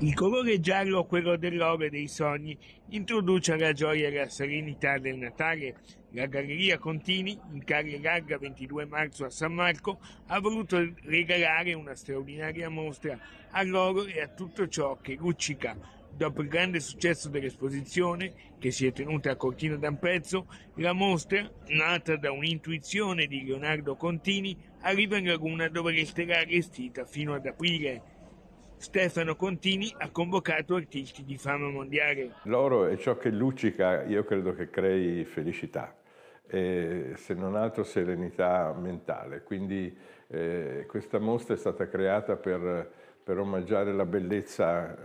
Il colore giallo, quello dell'oro e dei sogni, introduce la gioia e la serenità del Natale. La Galleria Contini, in Calle Larga 22 marzo a San Marco, ha voluto regalare una straordinaria mostra all'oro e a tutto ciò che luccica. Dopo il grande successo dell'esposizione, che si è tenuta a Cortina d'Ampezzo, la mostra, nata da un'intuizione di Leonardo Contini, arriva in Laguna, dove resterà allestita fino ad aprile. Stefano Contini ha convocato artisti di fama mondiale. L'oro è ciò che luccica, io credo che crei felicità, se non altro serenità mentale. Quindi questa mostra è stata creata per omaggiare la bellezza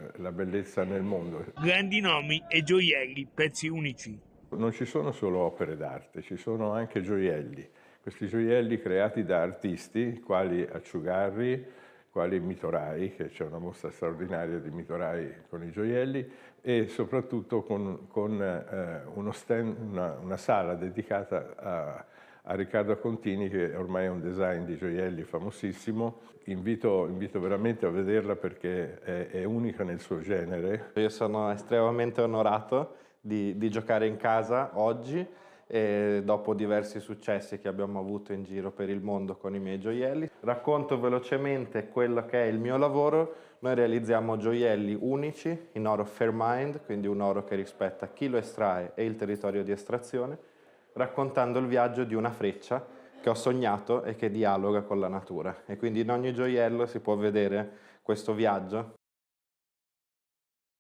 nel mondo. Grandi nomi e gioielli, pezzi unici. Non ci sono solo opere d'arte, ci sono anche gioielli. Questi gioielli creati da artisti, quali Acciugarri, quali Mitorai, che c'è una mostra straordinaria di Mitorai con i gioielli, e soprattutto con uno stand, una sala dedicata a Riccardo Contini, che ormai è un design di gioielli famosissimo. Invito veramente a vederla perché è unica nel suo genere. Io sono estremamente onorato di giocare in casa oggi, e dopo diversi successi che abbiamo avuto in giro per il mondo con i miei gioielli. Racconto velocemente quello che è il mio lavoro. Noi realizziamo gioielli unici in oro Fairmined, quindi un oro che rispetta chi lo estrae e il territorio di estrazione, raccontando il viaggio di una freccia che ho sognato e che dialoga con la natura. E quindi in ogni gioiello si può vedere questo viaggio